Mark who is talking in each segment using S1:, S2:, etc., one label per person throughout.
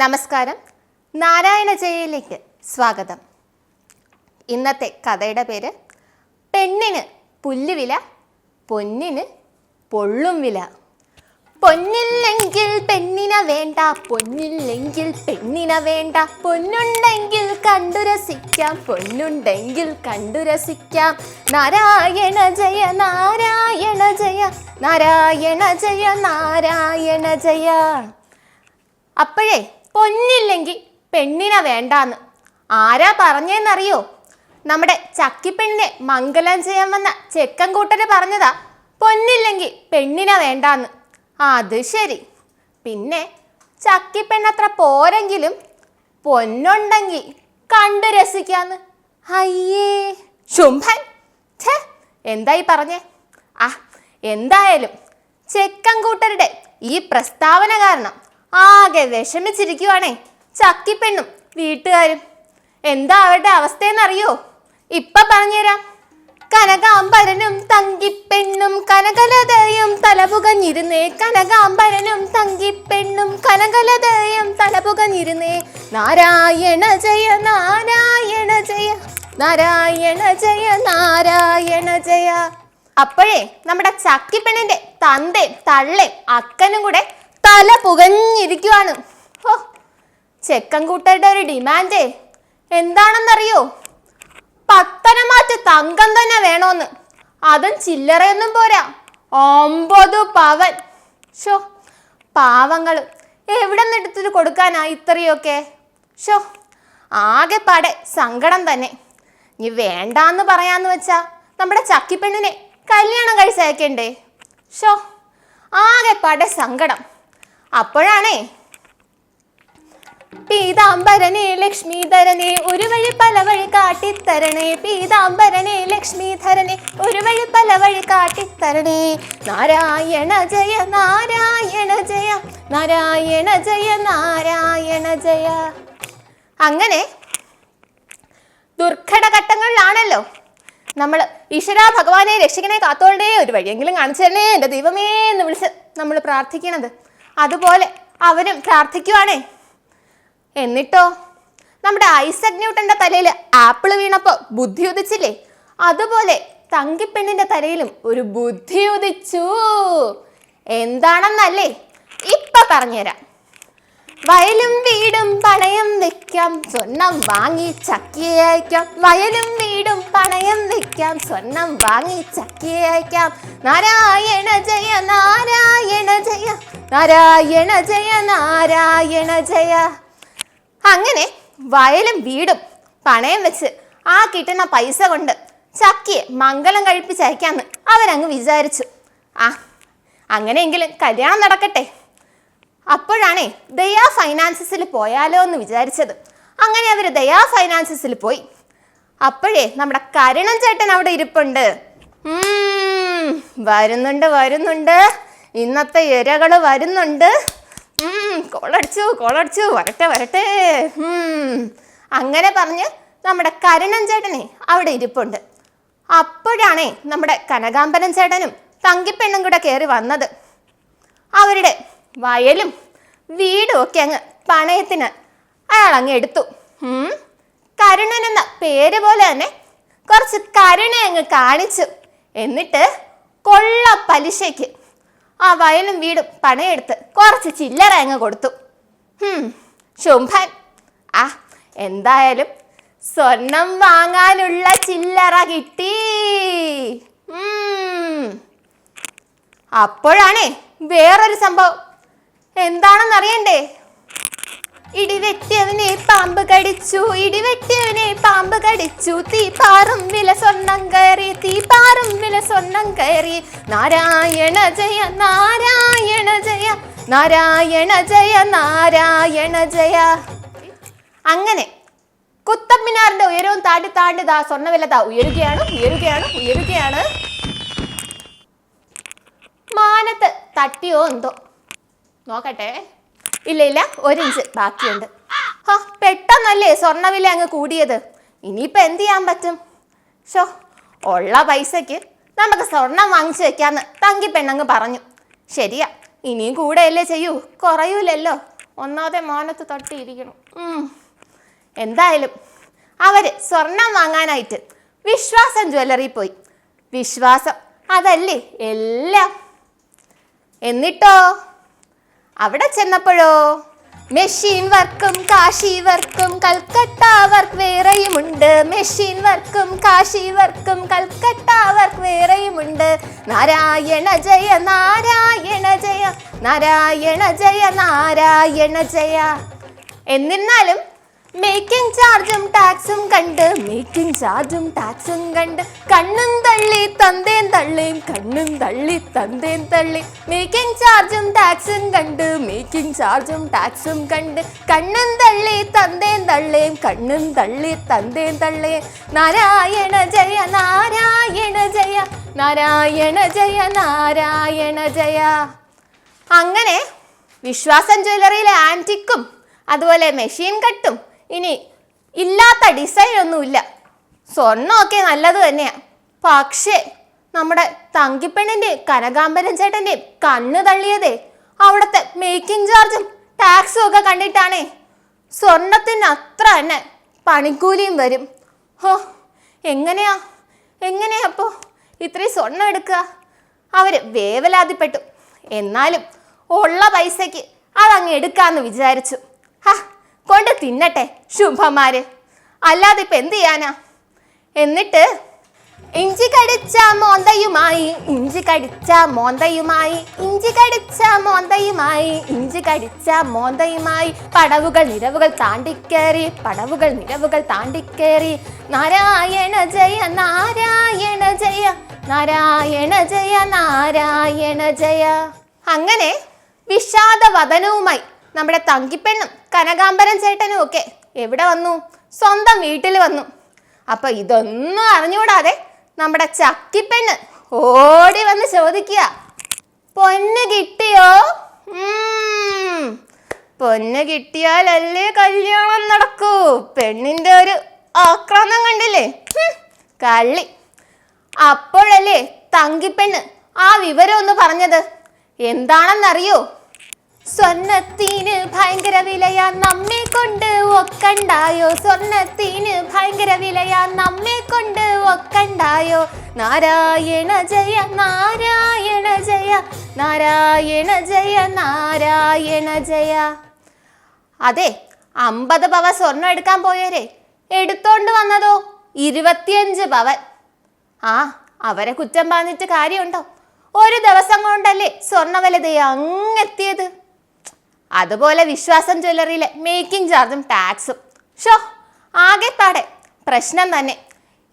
S1: നമസ്കാരം. നാരായണ ജയയിലേക്ക് സ്വാഗതം. ഇന്നത്തെ കഥയുടെ പേര് പെണ്ണിന് പുല്ലുവില, പൊന്നിന് പൊള്ളും വില. പൊന്നില്ലെങ്കിൽ പെണ്ണിനെ വേണ്ട, പൊന്നില്ലെങ്കിൽ പെണ്ണിനെ വേണ്ട. പൊന്നുണ്ടെങ്കിൽ കണ്ടുരസിക്കാം, പൊന്നുണ്ടെങ്കിൽ കണ്ടുരസിക്കാം. നാരായണ ജയ നാരായണ ജയ, നാരായണ ജയ നാരായണ ജയ. അപ്പോഴേ പൊന്നില്ലെങ്കിൽ പെണ്ണിനെ വേണ്ടാന്ന് ആരാ പറഞ്ഞെന്നറിയോ? നമ്മുടെ ചക്കിപ്പെണ്ണിനെ മംഗലം ചെയ്യാൻ വന്ന ചെക്കൻ കൂട്ടര് പറഞ്ഞതാ പൊന്നില്ലെങ്കിൽ പെണ്ണിനെ വേണ്ടാന്ന്. അത് ശരി. പിന്നെ ചക്കിപ്പെണ്ണത്ര പോരെങ്കിലും പൊന്നുണ്ടെങ്കിൽ കണ്ടു രസിക്കാന്ന്. അയ്യേ ശുംഭൻ, ഛേ എന്തായി പറഞ്ഞേ? എന്തായാലും ചെക്കൻ കൂട്ടരുടെ ഈ പ്രസ്താവന കാരണം ആകെ വിഷമിച്ചിരിക്കുവാണേ ചക്കിപ്പെണ്ണും വീട്ടുകാരും. എന്താ അവരുടെ അവസ്ഥയെന്നറിയോ? ഇപ്പൊ പറഞ്ഞുതരാം. കനകാംബരനും തങ്കിപ്പെണ്ണും കനകലതയും തലപുകഞ്ഞിരുന്നേ, കനകാംബരനും തങ്കിപ്പെണ്ണും കനകലതയും തലപുകഞ്ഞിരുന്നേ. നാരായണ ജയ നാരായണ ജയ, നാരായണ ജയ നാരായണ ജയ. അപ്പോഴേ നമ്മുടെ ചക്കിപ്പെണ്ണിന്റെ തന്തയും തള്ളയും അക്കനും കൂടെ തല പുകഞ്ഞിരിക്കുവാണ്. ചെക്കൻ കൂട്ടരുടെ ഒരു ഡിമാൻഡേ എന്താണെന്നറിയോ? പത്തനമാറ്റ് തങ്കം തന്നെ വേണോന്ന്. അതും ചില്ലറയൊന്നും പോരാ, 9 പവൻ. ഷോ, പാവങ്ങള് എവിടെ നിന്ന് എടുത്തിട്ട് കൊടുക്കാനാ ഇത്രയൊക്കെ? ഷോ, ആകെപ്പാടെ സങ്കടം തന്നെ. നീ വേണ്ടാന്ന് പറയാന്ന് വെച്ചാ നമ്മുടെ ചക്കിപ്പെണ്ണിനെ കല്യാണം കഴിച്ചയക്കണ്ടേ? ഷോ, ആകെപ്പാടെ സങ്കടം. അപ്പോഴാണേ പീതാംബരനെ ലക്ഷ്മീധരനെ ഒരു വഴി പല വഴി കാട്ടിത്തരണേ, പീതാംബരനെ ലക്ഷ്മീധരനെ ഒരു വഴി പല വഴി കാട്ടിത്തരണേ. നാരായണ ജയ നാരായണ ജയ, നാരായണ ജയ നാരായണ ജയ. അങ്ങനെ ദുർഘടഘട്ടങ്ങളിലാണല്ലോ നമ്മൾ ഈശ്വര ഭഗവാനെ രക്ഷിക്കണേ, കാത്തോളേ, ഒരു വഴിയെങ്കിലും കാണിച്ചു തരണേ എൻ്റെ ദൈവമേ എന്ന് വിളിച്ച് നമ്മൾ പ്രാർത്ഥിക്കണത്. അതുപോലെ അവരും പ്രാർത്ഥിക്കുവാണേ. എന്നിട്ടോ നമ്മുടെ ഐസക് ന്യൂട്ടന്റെ തലയിൽ ആപ്പിൾ വീണപ്പോൾ ബുദ്ധി ഉദിച്ചില്ലേ, അതുപോലെ തങ്കിപ്പെണ്ണിന്റെ തലയിലും ഒരു ബുദ്ധി ഉദിച്ചു. എന്താണെന്നല്ലേ ഇപ്പൊ പറഞ്ഞുതരാം. വയലും വീടും പണയം വെക്കാം, സ്വർണം വാങ്ങി ചക്കിയെ അയക്കാം. വയലും വീടും പണയം വെക്കാം, സ്വർണം വാങ്ങി ചക്കിയെ അയക്കാം. നാരായണ ജയ നാരായണ ജയ, നാരായണ ജയ നാരായണ ജയ. അങ്ങനെ വയലും വീടും പണയം വെച്ച് ആ കിട്ടുന്ന പൈസ കൊണ്ട് ചക്കിയെ മംഗലം കഴിപ്പിച്ചയക്കാന്ന് അവരങ്ങ് വിചാരിച്ചു. അങ്ങനെയെങ്കിലും കല്യാണം നടക്കട്ടെ. അപ്പോഴാണേ ദയാ ഫൈനാൻസസിൽ പോയാലോ എന്ന് വിചാരിച്ചത്. അങ്ങനെ അവർ ദയാ ഫൈനാൻസസിൽ പോയി. അപ്പോഴേ നമ്മുടെ കരുണൻ ചേട്ടൻ അവിടെ ഇരിപ്പുണ്ട്. വരുന്നുണ്ട് വരുന്നുണ്ട്, ഇന്നത്തെ ഇരകള് വരുന്നുണ്ട്. കോളടിച്ചു കോളടിച്ചു, വരട്ടെ വരട്ടെ. അങ്ങനെ പറഞ്ഞ് നമ്മുടെ കരുണൻ ചേട്ടനെ അവിടെ ഇരിപ്പുണ്ട്. അപ്പോഴാണേ നമ്മുടെ കനകാംബരൻ ചേട്ടനും തങ്കിപ്പെണ്ണും കൂടെ കയറി വന്നത്. അവരുടെ വയലും വീടും ഒക്കെ അങ്ങ് പണയത്തിന് അയാൾ അങ്ങ് എടുത്തു. കരുണൻ എന്ന പേര് പോലെ തന്നെ കുറച്ച് കരുണ അങ്ങ് കാണിച്ചു. എന്നിട്ട് കൊള്ള പലിശയ്ക്ക് ആ വയലും വീടും പണയെടുത്ത് കുറച്ച് ചില്ലറ അങ്ങ് കൊടുത്തു. ശുംഭൻ, എന്തായാലും സ്വർണം വാങ്ങാനുള്ള ചില്ലറ കിട്ടി. അപ്പോഴാണേ വേറൊരു സംഭവം എന്താണെന്നറിയണ്ടേ? ഇടിവെട്ടിയവനെ പാമ്പ് കടിച്ചു, ഇടിവെട്ടിയവനെ പാമ്പ് കടിച്ചു. തീപാറും വില സ്വർണം കയറി, തീപാറും വില സ്വർണം കയറി. നാരായണ ജയ നാരായണ ജയ, നാരായണ ജയ നാരായണ ജയ. അങ്ങനെ കുത്തബ്മിനാറിന്റെ ഉയരവും താണ്ടി താണ്ടി ദാ സ്വർണ്ണവില ദാ ഉയരുകയാണ് ഉയരുകയാണ് ഉയരുകയാണ്. മാനത്ത് തട്ടിയോ എന്തോ നോക്കട്ടെ. ഇല്ല ഇല്ല, 1 ഇഞ്ച് ബാക്കിയുണ്ട്. പെട്ടെന്നല്ലേ സ്വർണ്ണവില അങ്ങ് കൂടിയത്. ഇനിയിപ്പോൾ എന്ത് ചെയ്യാൻ പറ്റും? ഷോ, ഉള്ള പൈസയ്ക്ക് നമുക്ക് സ്വർണം വാങ്ങിച്ചു വെക്കാന്ന് തങ്കിപ്പെണ്ണങ്ങ് പറഞ്ഞു. ശരിയാ, ഇനിയും കൂടെയല്ലേ ചെയ്യൂ, കുറയൂലല്ലോ. ഒന്നാമത്തെ മാനത്ത് തട്ടിയിരിക്കണം. എന്തായാലും അവര് സ്വർണം വാങ്ങാനായിട്ട് വിശ്വാസം ജ്വല്ലറി പോയി. വിശ്വാസം അതല്ലേ എല്ലാം. എന്നിട്ടോ അവിടെ ചെന്നപ്പോഴോ മെഷീൻ വർക്കും കാശി വർക്കും കൽക്കട്ട വർക്ക് വേറെയുമുണ്ട്. മെഷീൻ വർക്കും കാശി വർക്കും കൽക്കട്ട വർക്ക് വേറെയുമുണ്ട്. നാരായണ ജയ നാരായണ ജയ നാരായണ ജയ നാരായണ ജയ. എന്നിരുന്നാലും മേക്കിംഗ് ചാർജും ടാക്സും കണ്ട് മേക്കിംഗ് ചാർജും ടാക്സും കണ്ട് കണ്ണും തള്ളി തന്തേൻ തള്ളിയും കണ്ണും തള്ളി തന്തേൻ തള്ളി. മേക്കിംഗ് ചാർജും ടാക്സും കണ്ട് മേക്കിംഗ് ചാർജും ടാക്സും കണ്ട് കണ്ണും തള്ളി തന്തേൻ തള്ളിയും കണ്ണും തള്ളി തന്തേൻ തള്ളിയും. നാരായണ ജയ നാരായണ ജയ നാരായണ ജയ നാരായണ ജയ. അങ്ങനെ വിശ്വാസം ജ്വല്ലറിയിലെ ആൻറ്റിക്കും അതുപോലെ മെഷീൻ കട്ടും ഇനി ഇല്ലാത്ത ഡിസൈൻ ഒന്നുമില്ല. സ്വർണ്ണമൊക്കെ നല്ലത് തന്നെയാണ്. പക്ഷേ നമ്മുടെ തങ്കിപ്പെണ്ണിൻ്റെ കനകാംബരൻ ചേട്ടൻ്റെ കണ്ണ് തള്ളിയതേ അവിടുത്തെ മേക്കിംഗ് ചാർജും ടാക്സും ഒക്കെ കണ്ടിട്ടാണേ. സ്വർണത്തിന് അത്ര തന്നെ പണിക്കൂലിയും വരും. ഹോ, എങ്ങനെയാ അപ്പോൾ ഇത്രയും സ്വർണം എടുക്കുക? അവർ വേവലാതിപ്പെട്ടു. എന്നാലും ഉള്ള പൈസയ്ക്ക് അതങ്ങ് എടുക്കാമെന്ന് വിചാരിച്ചു. കൊണ്ട് തിന്നട്ടെ ശുഭന്മാര്, അല്ലാതെ ഇപ്പം എന്ത് ചെയ്യാനാ? എന്നിട്ട് ഇഞ്ചി കടിച്ച മോന്തയുമായി ഇഞ്ചി കടിച്ച മോന്തയുമായി ഇഞ്ചി കടിച്ച മോന്തയുമായി ഇഞ്ചി കടിച്ച മോന്തയുമായി പടവുകൾ നിരവുകൾ താണ്ടിക്കേറി പടവുകൾ നിരവുകൾ താണ്ടിക്കേറി. നാരായണ ജയ നാരായണ ജയ നാരായണ ജയ നാരായണ ജയ. അങ്ങനെ വിഷാദവദനവുമായി നമ്മുടെ തങ്കിപ്പെണ്ണും കനകാംബരൻ ചേട്ടനും ഒക്കെ എവിടെ വന്നു? സ്വന്തം വീട്ടിൽ വന്നു. അപ്പൊ ഇതൊന്നും അറിഞ്ഞുകൂടാതെ നമ്മുടെ ചക്കിപ്പെണ്ണ് ഓടി വന്ന് ചോദിക്കുക, പൊന്ന് കിട്ടിയോ? പൊന്ന് കിട്ടിയാലല്ലേ കല്യാണം നടക്കൂ. പെണ്ണിന്റെ ഒരു ആക്രമണം കണ്ടില്ലേ, കള്ളി. അപ്പോഴല്ലേ തങ്കിപ്പെണ്ണ് ആ വിവരം ഒന്ന് പറഞ്ഞത്. എന്താണെന്നറിയോ? സ്വർണത്തിന് ഭയങ്കര വിലയാ നമ്മെ കൊണ്ട് ഒക്കണ്ടായോ. സ്വർണത്തിന് ഭയങ്കര വിലയാ നമ്മെ കൊണ്ട് ഒക്കണ്ടായോ. നാരായണ ജയ നാരായണ ജയ നാരായണ ജയ നാരായണ ജയ. അതെ, 50 പവൻ സ്വർണം എടുക്കാൻ പോയവരെ എടുത്തോണ്ട് വന്നതോ 25 പവൻ. അവരെ കുറ്റം പറഞ്ഞിട്ട് കാര്യമുണ്ടോ? ഒരു ദിവസം കൊണ്ടല്ലേ സ്വർണ്ണവില അങ്ങെത്തിയത്. അതുപോലെ വിശ്വാസം ജ്വല്ലറിയിലെ മേക്കിംഗ് ചാർജും ടാക്സും. ആകെപ്പാടെ പ്രശ്നം തന്നെ.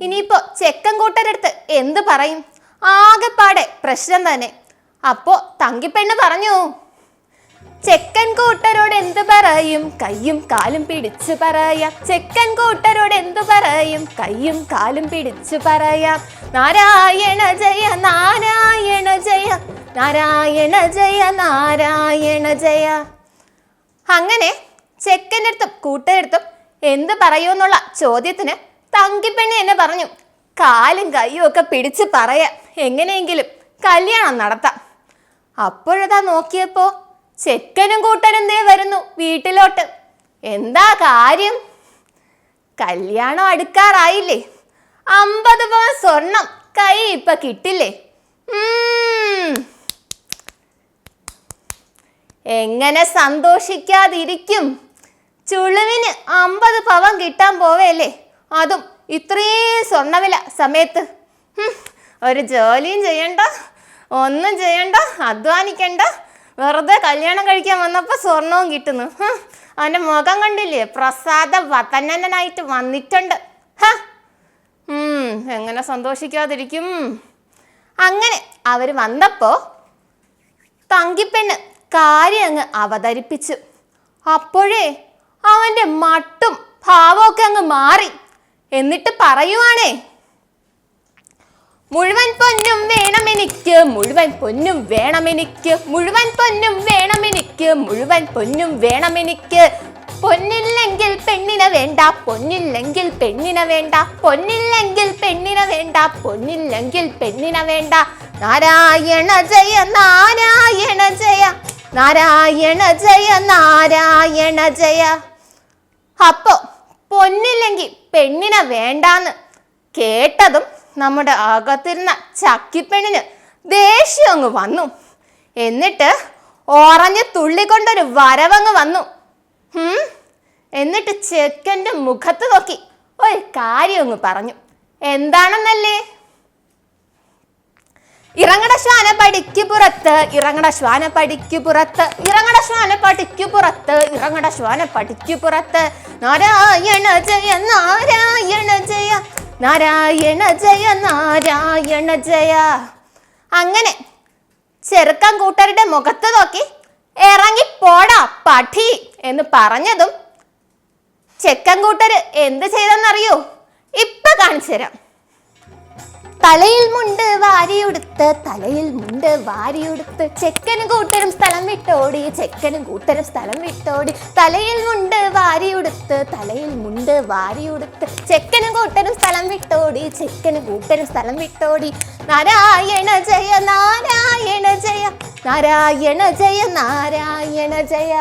S1: ഇനിയിപ്പോൾ ചെക്കൻ കൂട്ടരെടുത്ത് എന്ത് പറയും? ആകെപ്പാടെ പ്രശ്നം തന്നെ. അപ്പോൾ തങ്കിപ്പെണ്ണ് പറഞ്ഞു, ചെക്കൻ കൂട്ടരോട് എന്ത് പറയും? കയ്യും കാലും പിടിച്ചു പറയാം. ചെക്കൻ കൂട്ടരോട് എന്ത് പറയും? കയ്യും കാലും പിടിച്ചു പറയാം. നാരായണ ജയ നാരായണ ജയ നാരായണ ജയ നാരായണ ജയ. അങ്ങനെ ചെക്കൻ്റെ അടുത്തും കൂട്ടരെടുത്തും എന്ത് പറയൂന്നുള്ള ചോദ്യത്തിന് തങ്കിപ്പെണ്ണ് എന്നെ പറഞ്ഞു, കാലും കയ്യും ഒക്കെ പിടിച്ച് പറയാം, എങ്ങനെയെങ്കിലും കല്യാണം നടത്താം. അപ്പോഴതാ നോക്കിയപ്പോ ചെക്കനും കൂട്ടനും ദേ വരുന്നു വീട്ടിലോട്ട്. എന്താ കാര്യം? കല്യാണം അടുക്കാറായില്ലേ? 50 പവൻ സ്വർണം കൈ ഇപ്പൊ കിട്ടില്ലേ? എങ്ങനെ സന്തോഷിക്കാതിരിക്കും? ചുളുവിന് 50 പവൻ കിട്ടാൻ പോവല്ലേ, അതും ഇത്രയും സ്വർണ്ണവില സമയത്ത്. ഒരു ജോലിയും ചെയ്യണ്ട, ഒന്നും ചെയ്യണ്ട, അധ്വാനിക്കണ്ട, വെറുതെ കല്യാണം കഴിക്കാൻ വന്നപ്പോൾ സ്വർണവും കിട്ടുന്നു. അവൻ്റെ മുഖം കണ്ടില്ലേ, പ്രസാദ വതനനായിട്ട് വന്നിട്ടുണ്ട്. എങ്ങനെ സന്തോഷിക്കാതിരിക്കും? അങ്ങനെ അവർ വന്നപ്പോൾ തങ്കിപ്പെണ്ണ് കാര്യം അങ്ങ് അവതരിപ്പിച്ചു. അപ്പോഴേ അവൻ്റെ മട്ടും ഭാവമൊക്കെ അങ്ങ് മാറി. എന്നിട്ട് പറയുവാണേ, മുഴുവൻ പൊന്നും വേണമെനിക്ക്, മുഴുവൻ പൊന്നും വേണമെനിക്ക്, മുഴുവൻ പൊന്നും വേണമെനിക്ക്, മുഴുവൻ പൊന്നും വേണമെനിക്ക്. പൊന്നില്ലെങ്കിൽ പെണ്ണിനെ വേണ്ട, പൊന്നില്ലെങ്കിൽ പെണ്ണിനെ വേണ്ട, പൊന്നില്ലെങ്കിൽ പെണ്ണിനെ വേണ്ട, പൊന്നില്ലെങ്കിൽ പെണ്ണിനെ വേണ്ട. നാരായണ ജയ നാരായണ ജയ നാരായണ ജയ നാരായണ ജയ. അപ്പോ പൊന്നില്ലെങ്കിൽ പെണ്ണിനെ വേണ്ടാന്ന് കേട്ടതും നമ്മുടെ അകത്തിരുന്ന ചക്കിപ്പെണ്ണിന് ദേഷ്യം അങ്ങ് വന്നു. എന്നിട്ട് ഓറഞ്ഞ് തുള്ളിക്കൊണ്ടൊരു വരവങ്ങ് വന്നു. എന്നിട്ട് ചെക്കൻ്റെ മുഖത്ത് നോക്കി ഒരു കാര്യം അങ്ങ് പറഞ്ഞു. എന്താണെന്നല്ലേ? ഇറങ്ങട ശ്വാന പടിക്കു പുറത്ത്, ഇറങ്ങട ശ്വാന പടിക്കു പുറത്ത്, ഇറങ്ങട ശ്വാന പടിക്കു പുറത്ത്, ഇറങ്ങട ശ്വാന പടിക്കു പുറത്ത്. നാരായണ ജയ നാരായണ ജയ, നാരായണ ജയ നാരായണ ജയ. അങ്ങനെ ചെറുക്കൻ കൂട്ടരുടെ മുഖത്ത് നോക്കി ഇറങ്ങി പോടാ പഠി എന്ന് പറഞ്ഞതും ചെക്കൻ കൂട്ടര് എന്ത് ചെയ്തെന്നറിയോ? ഇപ്പൊ കാണിച്ചു തരാം. തലയിൽ മുണ്ട് വാരിയുടുത്ത്, തലയിൽ മുണ്ട് വാരിയുടുത്ത്, ചെക്കനും കൂട്ടരും സ്ഥലം വിട്ടോടി, ചെക്കനും കൂട്ടരും സ്ഥലം വിട്ടോടി. തലയിൽ മുണ്ട് വാരിയുടുത്ത്, തലയിൽ മുണ്ട് വാരിയുടുത്ത്, ചെക്കനും കൂട്ടരും സ്ഥലം വിട്ടോടി, ചെക്കനും കൂട്ടരും സ്ഥലം വിട്ടോടി. നാരായണ ജയ നാരായണ ജയ, നാരായണ ജയ നാരായണ ജയ.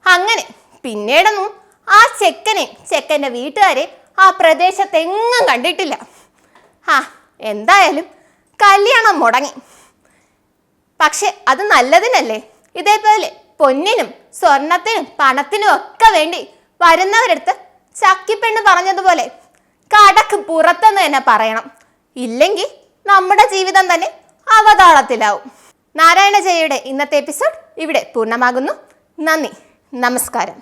S1: അങ്ങനെ പിന്നീടൊന്നും ആ ചെക്കൻ്റെ വീട്ടുകാരെ ആ പ്രദേശത്തെങ്ങും കണ്ടിട്ടില്ല. എന്തായാലും കല്യാണം മുടങ്ങി. പക്ഷെ അത് നല്ലതിനല്ലേ? ഇതേപോലെ പൊന്നിനും സ്വർണത്തിനും പണത്തിനും ഒക്കെ വേണ്ടി വരുന്നവരടുത്ത് ചക്കിപ്പെണ്ണ് പറഞ്ഞതുപോലെ കടക്ക് പുറത്തെന്ന് തന്നെ പറയണം. ഇല്ലെങ്കിൽ നമ്മുടെ ജീവിതം തന്നെ അവതാളത്തിലാവും. നാരായണ ജയയുടെ ഇന്നത്തെ എപ്പിസോഡ് ഇവിടെ പൂർണ്ണമാകുന്നു. നന്ദി, നമസ്കാരം.